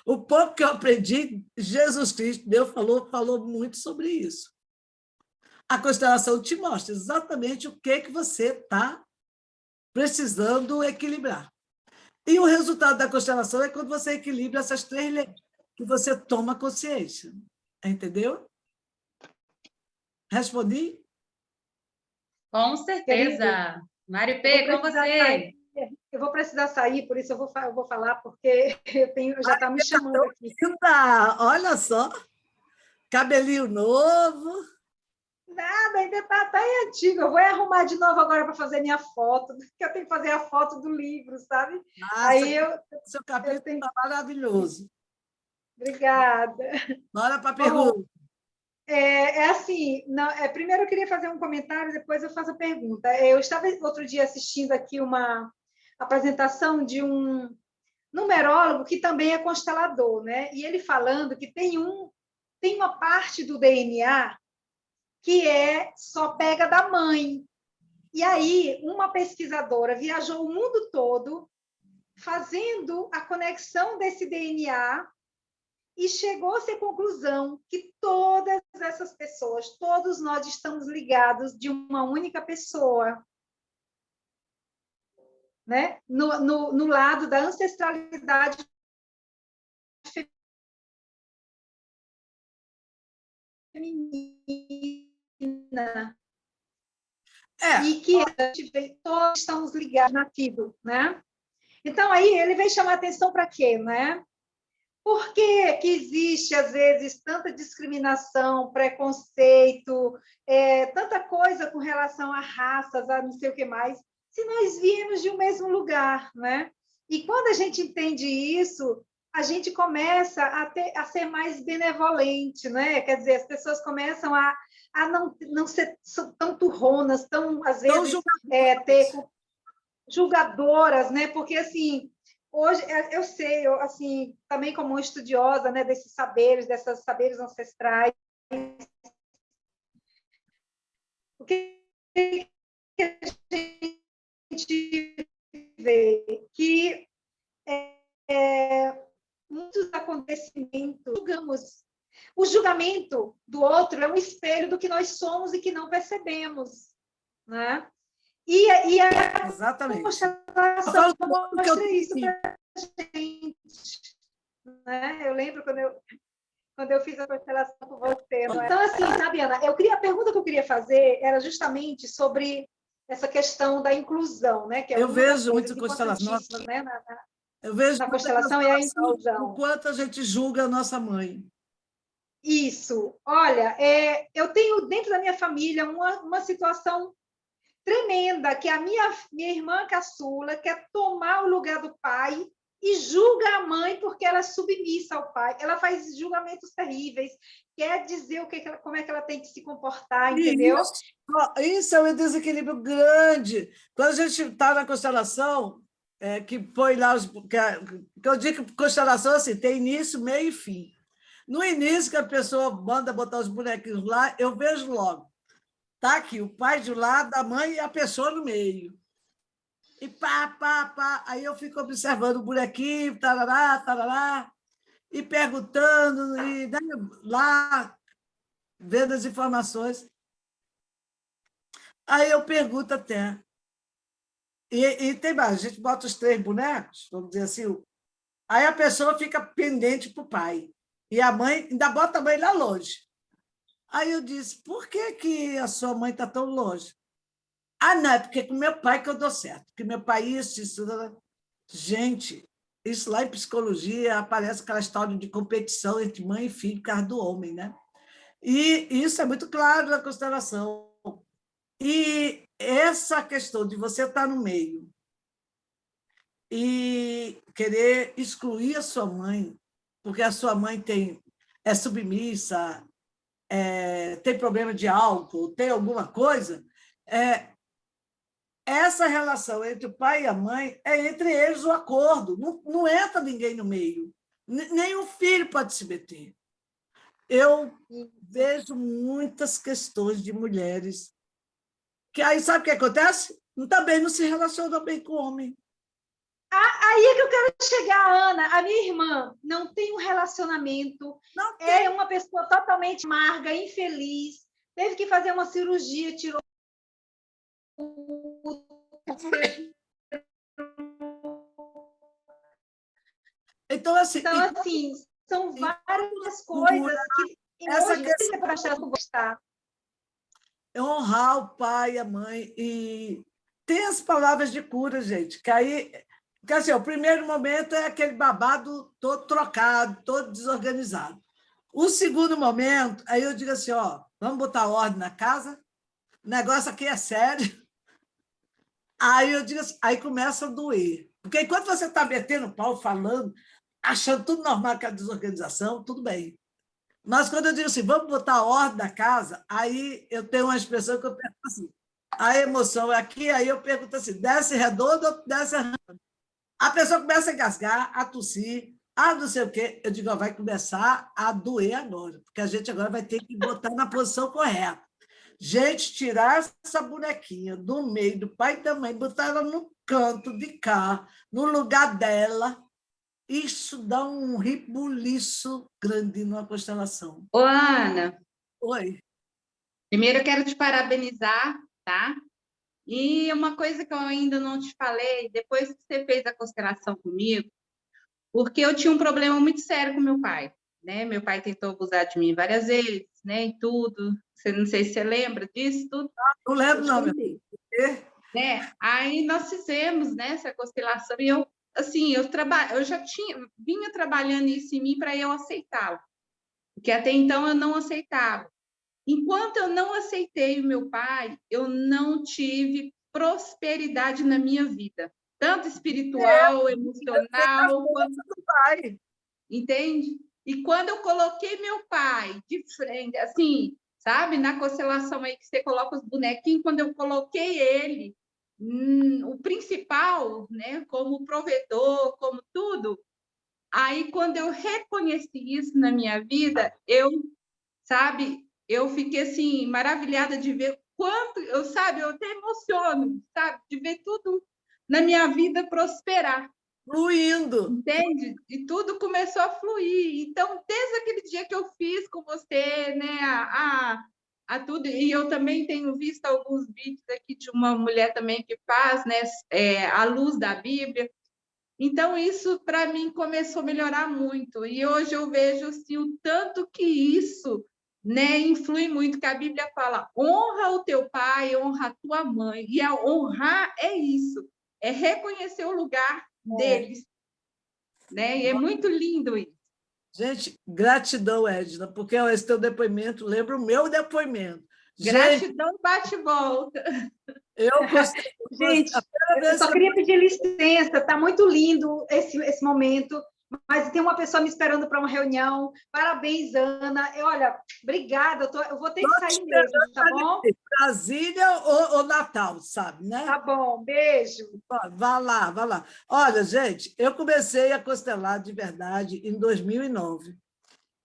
A: o pouco que eu aprendi, Jesus Cristo, Deus falou muito sobre isso. A constelação te mostra exatamente o que você está precisando equilibrar. E o resultado da constelação é quando você equilibra essas 3 leis, que você toma consciência. Entendeu? Respondi?
C: Com certeza. Mário P., com você.
D: Eu vou precisar sair, por isso eu vou falar, porque já está me chamando aqui.
A: Linda! Olha só, cabelinho novo.
D: Nada, ainda está antigo. Eu vou arrumar de novo agora para fazer minha foto, porque eu tenho que fazer a foto do livro, sabe?
A: Nossa,
D: Aí
A: seu capítulo está maravilhoso.
D: Obrigada.
A: Bora para a pergunta.
D: Assim, não, primeiro eu queria fazer um comentário, depois eu faço a pergunta. Eu estava outro dia assistindo aqui uma apresentação de um numerólogo que também é constelador, né? E ele falando que tem uma parte do DNA que só pega da mãe. E aí, uma pesquisadora viajou o mundo todo fazendo a conexão desse DNA e chegou-se à conclusão que todas essas pessoas, todos nós estamos ligados de uma única pessoa, né? No lado da ancestralidade feminina. E que todos estamos ligados naquilo, né? Então, aí, ele vem chamar atenção para quê, né? Por que que existe, às vezes, tanta discriminação, preconceito, tanta coisa com relação a raças, a não sei o que mais, se nós viemos de um mesmo lugar, né? E quando a gente entende isso, a gente começa a ser mais benevolente, né? Quer dizer, as pessoas começam a não ser tão turronas, tão, às vezes, ter julgadoras, né? Porque, assim, hoje, eu sei, assim, também como estudiosa, né, desses saberes ancestrais, o que a gente vê? Que muitos acontecimentos, o julgamento do outro é um espelho do que nós somos e que não percebemos, né? E a constelação mostra isso para a gente. Né? Eu lembro quando eu fiz a constelação com você. Não é? Então, assim, sabe, Ana, a pergunta que eu queria fazer era justamente sobre essa questão da inclusão, né? Que é
A: eu vejo muito constelação.
D: Né?
A: Eu vejo
D: na constelação é a inclusão.
A: O quanto a gente julga a nossa mãe.
D: Isso. Olha, eu tenho dentro da minha família uma situação tremenda, que a minha irmã caçula quer tomar o lugar do pai e julga a mãe porque ela é submissa ao pai. Ela faz julgamentos terríveis, quer dizer como é que ela tem que se comportar, entendeu?
A: Isso é um desequilíbrio grande. Quando a gente está na constelação, que põe lá que eu digo que constelação assim, tem início, meio e fim. No início, que a pessoa manda botar os bonequinhos lá, eu vejo logo. Está aqui o pai de um lado, a mãe e a pessoa no meio. E pá. Aí eu fico observando o bonequinho, tarará, tarará, e perguntando, e lá, vendo as informações. Aí eu pergunto até. E tem mais, a gente bota os 3 bonecos, vamos dizer assim, aí a pessoa fica pendente para o pai. E a mãe, ainda bota a mãe lá longe. Aí eu disse, por que a sua mãe está tão longe? Não, é porque com meu pai que eu dou certo. Porque meu pai isso. Gente, isso lá em psicologia aparece aquela história de competição entre mãe e filho por causa do homem, né? E isso é muito claro na constelação. E essa questão de você estar no meio e querer excluir a sua mãe, porque a sua mãe é submissa, tem problema de álcool, tem alguma coisa, essa relação entre o pai e a mãe é entre eles o acordo, não entra ninguém no meio, nem o filho pode se meter. Eu vejo muitas questões de mulheres que aí sabe o que acontece? Também não se relacionam bem com o homem.
D: Aí é que eu quero chegar, Ana. A minha irmã não tem um relacionamento, é uma pessoa totalmente amarga, infeliz, teve que fazer uma cirurgia, tirou
A: Então, assim,
D: são várias coisas que hoje você pode achar que gostar.
A: É honrar o pai e a mãe. E tem as palavras de cura, gente, que aí... Porque, assim, o primeiro momento é aquele babado todo trocado, todo desorganizado. O segundo momento, aí eu digo assim, ó, vamos botar ordem na casa, o negócio aqui é sério. Aí eu digo assim, aí começa a doer. Porque enquanto você está metendo pau, falando, achando tudo normal que é a desorganização, tudo bem. Mas quando eu digo assim, vamos botar ordem na casa, aí eu tenho uma expressão que eu pergunto assim, a emoção é aqui, aí eu pergunto assim, desce redondo ou desce arranhando? A pessoa começa a engasgar, a tossir, a não sei o quê. Eu digo, ó, vai começar a doer agora, porque a gente agora vai ter que botar na posição correta. Gente, tirar essa bonequinha do meio do pai e da mãe, botar ela no canto de cá, no lugar dela, isso dá um ribuliço grande numa constelação.
E: Ô, Ana.
A: Oi.
E: Primeiro eu quero te parabenizar, tá? E uma coisa que eu ainda não te falei, depois que você fez a constelação comigo, porque eu tinha um problema muito sério com meu pai, né? Meu pai tentou abusar de mim várias vezes, né? E tudo. Você não sei se você lembra disso tudo.
A: Não lembro, não, meu filho.
E: Né? Aí nós fizemos, né, essa constelação e eu, assim, eu já vinha trabalhando isso em mim para eu aceitá-lo, porque até então eu não aceitava. Enquanto eu não aceitei o meu pai, eu não tive prosperidade na minha vida, tanto espiritual, emocional, quanto
A: do pai.
E: Entende? E quando eu coloquei meu pai de frente, assim, sabe, na constelação aí que você coloca os bonequinhos, quando eu coloquei ele, o principal, né, como provedor, como tudo, aí quando eu reconheci isso na minha vida, sabe, eu fiquei assim maravilhada de ver quanto, eu até emociono, sabe, de ver tudo na minha vida prosperar.
A: Fluindo.
E: Entende? E tudo começou a fluir. Então, desde aquele dia que eu fiz com você, né, a tudo, e eu também tenho visto alguns vídeos aqui de uma mulher também que faz, né, a luz da Bíblia. Então, isso para mim começou a melhorar muito. E hoje eu vejo assim, o tanto que isso, né, influi muito, que a Bíblia fala: honra o teu pai, honra a tua mãe. E a honrar é isso, é reconhecer o lugar deles, né? E é muito lindo isso.
A: Gente, gratidão, Edna, porque esse teu depoimento lembra o meu depoimento.
E: Gratidão bate-volta.
A: Eu gostei.
D: Gente, eu só queria pedir licença, está muito lindo esse momento, mas tem uma pessoa me esperando para uma reunião. Parabéns, Ana. Olha, obrigada. Eu vou ter que sair mesmo, tá bom?
A: Brasília ou Natal, sabe, né?
D: Tá bom, beijo.
A: Vá lá, vá lá. Olha, gente, eu comecei a constelar de verdade em 2009.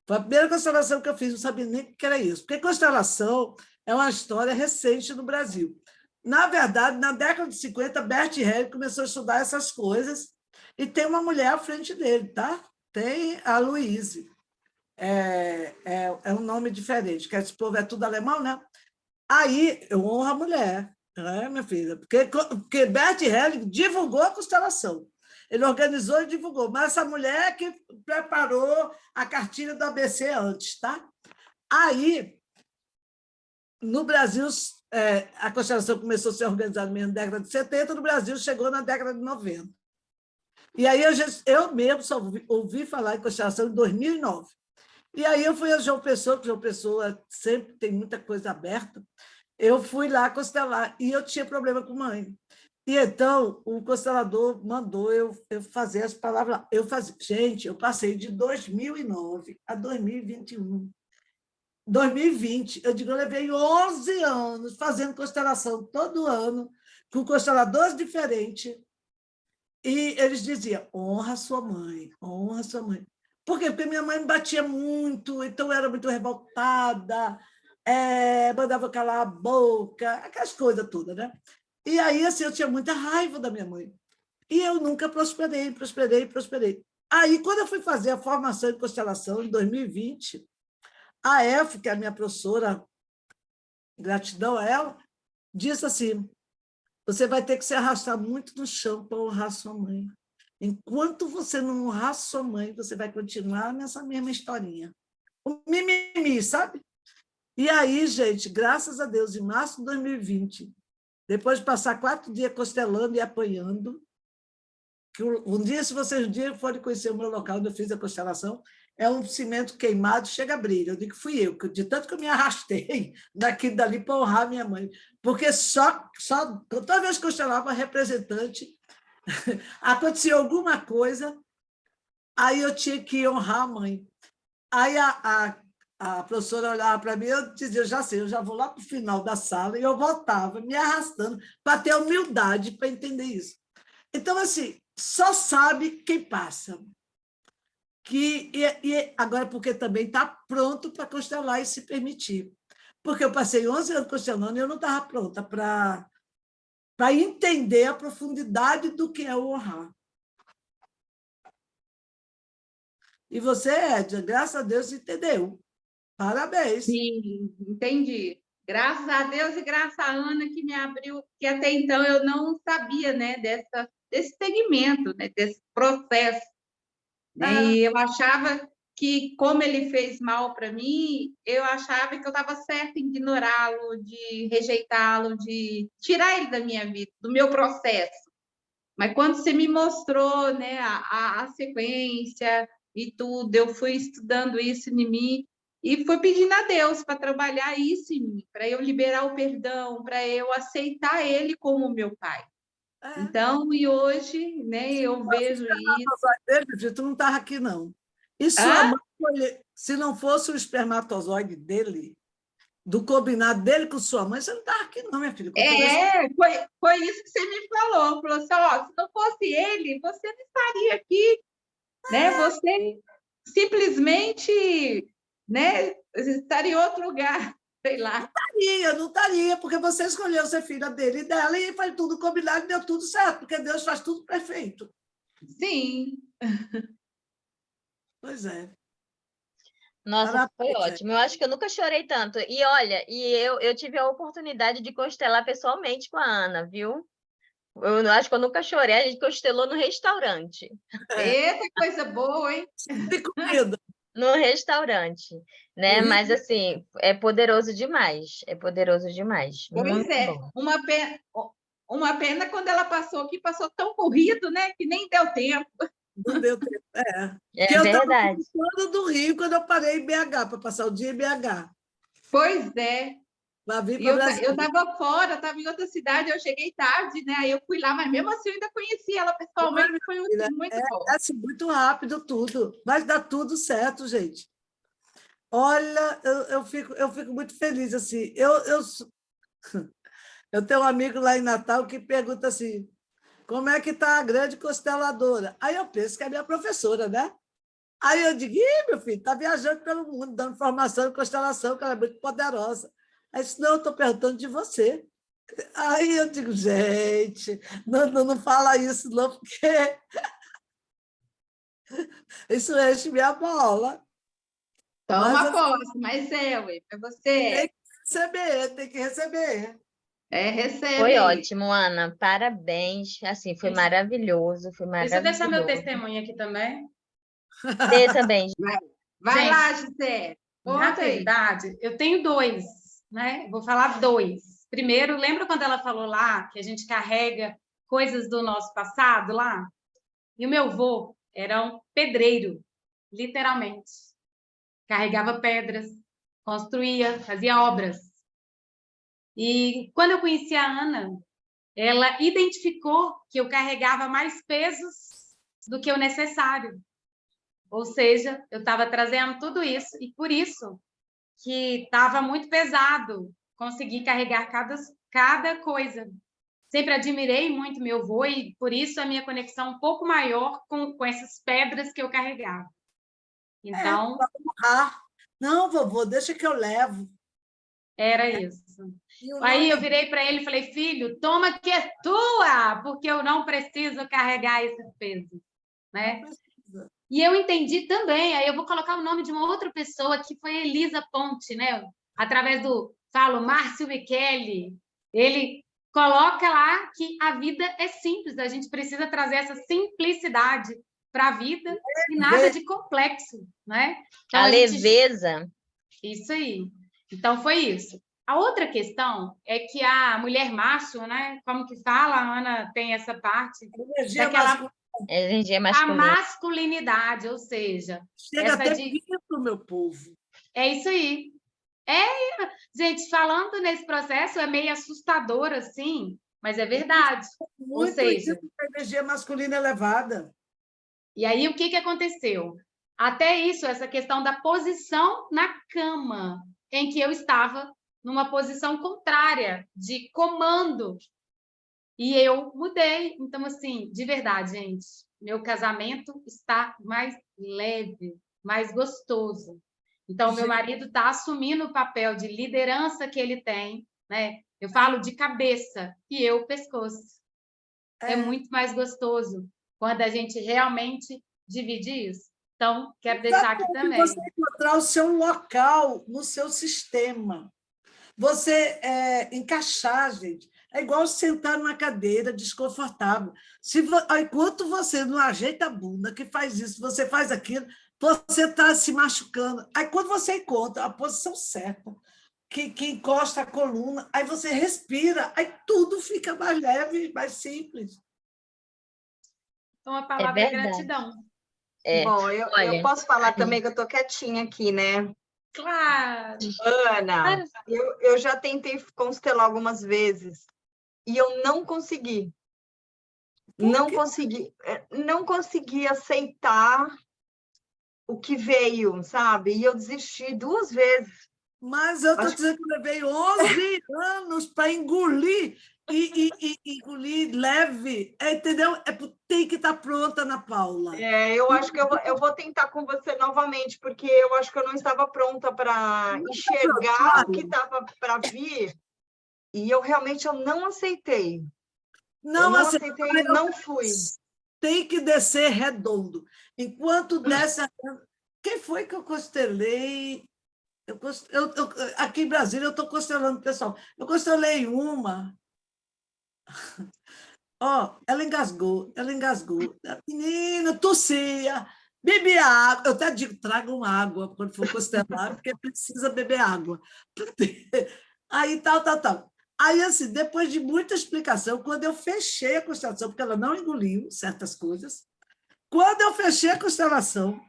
A: Foi a primeira constelação que eu fiz, não sabia nem o que era isso, porque constelação é uma história recente no Brasil. Na verdade, na década de 50, Bert Hellinger começou a estudar essas coisas e tem uma mulher à frente dele, tá? Tem a Louise. É um nome diferente, que esse povo é tudo alemão, né? Aí eu honro a mulher, né, minha filha? Porque Bert Hellinger divulgou a constelação. Ele organizou e divulgou, mas essa mulher que preparou a cartilha do ABC antes, tá? Aí, no Brasil, a constelação começou a ser organizada na década de 70, no Brasil chegou na década de 90. E aí eu mesmo só ouvi falar em constelação em 2009. E aí eu fui a João Pessoa, porque João Pessoa sempre tem muita coisa aberta. Eu fui lá constelar e eu tinha problema com mãe. E então o constelador mandou eu fazer as palavras lá. Gente, eu passei de 2009 a 2021. 2020, eu digo, eu levei 11 anos fazendo constelação todo ano, com consteladores diferentes, e eles diziam, honra sua mãe, honra sua mãe. Por quê? Porque minha mãe me batia muito, então eu era muito revoltada, mandava calar a boca, aquelas coisas todas, né? E aí, assim, eu tinha muita raiva da minha mãe. E eu nunca prosperei. Aí, quando eu fui fazer a formação em constelação, em 2020, a F, que é a minha professora gratidão a ela, diz assim: você vai ter que se arrastar muito no chão para honrar sua mãe. Enquanto você não honrar sua mãe, você vai continuar nessa mesma historinha. O mimimi, sabe? E aí, gente, graças a Deus, em março de 2020, depois de passar 4 dias costelando e apanhando, que um dia, se vocês um dia forem conhecer o meu local onde eu fiz a constelação, é um cimento queimado, chega a brilho. Eu digo que fui eu, de tanto que eu me arrastei daqui dali para honrar minha mãe. Porque só toda vez que eu constelava representante, acontecia alguma coisa, aí eu tinha que honrar a mãe. Aí a professora olhava para mim, eu dizia: eu já sei, eu já vou lá para o final da sala, e eu voltava, me arrastando, para ter humildade para entender isso. Então, assim, só sabe quem passa. E agora, porque também está pronto para constelar e se permitir. Porque eu passei 11 anos constelando e eu não estava pronta para entender a profundidade do que é o honrar. E você, Edna, graças a Deus, entendeu. Parabéns.
E: Sim, entendi. Graças a Deus e graças a Ana que me abriu, que até então eu não sabia, né, desse segmento, né, desse processo. Né? E eu achava que, como ele fez mal para mim, eu achava que eu estava certa em ignorá-lo, de rejeitá-lo, de tirar ele da minha vida, do meu processo. Mas quando você me mostrou, né, a sequência e tudo, eu fui estudando isso em mim e fui pedindo a Deus para trabalhar isso em mim, para eu liberar o perdão, para eu aceitar ele como meu pai. Então, e hoje, né, eu vejo isso.
A: Tu não estava aqui, não. E sua
E: Hã?
A: mãe, se não fosse o espermatozoide dele, do combinado dele com sua mãe, você não estava aqui, não, minha filha.
E: Foi isso que você me falou. Falou assim: ó, se não fosse ele, você não estaria aqui. Né? Você simplesmente, né, estaria em outro lugar, sei lá.
A: Não estaria, porque você escolheu ser filha dele e dela e foi tudo combinado e deu tudo certo, porque Deus faz tudo perfeito.
E: Sim.
A: Pois é.
B: Nossa, foi ótimo. Eu acho que eu nunca chorei tanto. E olha, eu tive a oportunidade de constelar pessoalmente com a Ana, viu? Eu acho que eu nunca chorei. A gente constelou no restaurante.
E: Eita, coisa boa, hein?
A: De comida.
B: No restaurante, né? Mas, assim, é poderoso demais. É poderoso demais.
E: Pois
B: muito
E: é.
B: bom.
E: Uma pena quando ela passou aqui, passou tão corrido, né? Que nem deu tempo.
A: Não deu tempo.
B: É
A: eu
B: verdade.
A: estava voltando do Rio quando eu parei em BH, para passar o dia em BH.
E: Pois é.
A: Para vir
E: E
A: para o Brasil.
E: eu estava fora, estava em outra cidade, eu cheguei tarde, né? Aí eu fui lá, mas mesmo assim eu ainda conheci ela pessoalmente, foi muito bom.
A: É assim, muito rápido tudo. Vai dar tudo certo, gente. Olha, eu fico muito feliz. Assim. Eu tenho um amigo lá em Natal que pergunta assim: como é que está a grande consteladora? Aí eu penso que é a minha professora, né? Aí eu digo: ih, meu filho, está viajando pelo mundo, dando formação em constelação, que ela é muito poderosa. Aí disse: não, eu estou perguntando de você. Aí eu digo: gente, não fala isso, não, porque isso enche minha bola.
E: Toma posse, mas ué, para você.
A: Tem que receber.
E: Recebe.
B: Foi ótimo, Ana. Parabéns. Assim, foi maravilhoso, foi
C: Deixa eu deixar meu
B: maravilhoso.
C: testemunho aqui também.
B: Dê também.
E: Vai
C: Gente,
E: lá, Gisele.
C: Na
E: Conta aí.
C: verdade, eu tenho 2, né? Vou falar 2. Primeiro, lembra quando ela falou lá que a gente carrega coisas do nosso passado lá? E o meu avô era um pedreiro, literalmente. Carregava pedras, construía, fazia obras. E quando eu conheci a Ana, ela identificou que eu carregava mais pesos do que o necessário. Ou seja, eu estava trazendo tudo isso, e por isso que estava muito pesado conseguir carregar cada coisa. Sempre admirei muito meu avô, e por isso a minha conexão um pouco maior com essas pedras que eu carregava. Então,
A: não, vovô, deixa que eu levo.
C: era isso. Aí eu virei para ele e falei: filho, toma que é tua, porque eu não preciso carregar esses pesos, né? E eu entendi também, aí eu vou colocar o nome de uma outra pessoa, que foi Elisa Ponte, né? Através do falo, Márcio Michele, ele coloca lá que a vida é simples, a gente precisa trazer essa simplicidade para a vida e nada de complexo, né? Então,
B: a leveza.
C: Isso aí. Então, foi isso. A outra questão é que a mulher macho, né? Como que fala? A Ana tem essa parte daquela
B: energia masculina.
C: A masculinidade, ou seja,
A: chega até dentro, meu povo.
C: É isso aí. Gente, falando nesse processo é meio assustador assim, mas é verdade.
A: Muito, ou seja, energia masculina elevada.
C: E aí o que aconteceu? Até isso, essa questão da posição na cama, em que eu estava numa posição contrária, de comando. E eu mudei. Então, assim, de verdade, gente, meu casamento está mais leve, mais gostoso. Então, meu marido está assumindo o papel de liderança que ele tem, né? Eu falo de cabeça e eu pescoço. É muito mais gostoso quando a gente realmente divide isso. Então, quero deixar aqui também.
A: Você encontrar o seu local no seu sistema. Você encaixar, gente. É igual sentar numa cadeira desconfortável. Enquanto você não ajeita a bunda, que faz isso, você faz aquilo, você está se machucando. Aí, quando você encontra a posição certa, que encosta a coluna, aí você respira, aí tudo fica mais leve, mais simples.
C: Então, a palavra é gratidão.
F: Bom, eu posso falar também que eu estou quietinha aqui, né?
C: Claro!
F: Ana, eu já tentei constelar algumas vezes e eu não consegui. Não consegui aceitar o que veio, sabe? E eu desisti 2 vezes.
A: Mas eu estou dizendo que eu levei 11 anos para engolir, e engolir leve, entendeu? Tem que estar pronta, Ana Paula.
F: Eu acho que eu vou tentar com você novamente, porque eu acho que eu não estava pronta para enxergar o que estava para vir, e eu realmente não aceitei. Não aceitei, não fui.
A: Tem que descer redondo. Enquanto desce... Quem foi que eu costelei? Aqui em Brasília, eu estou costelando, pessoal. Eu costelei uma... ela engasgou. A menina tossia, bebia água. Eu até digo, tragam água quando for costelar, porque precisa beber água. Aí, tal. Aí, assim, depois de muita explicação, quando eu fechei a constelação, porque ela não engoliu certas coisas, quando eu fechei a constelação,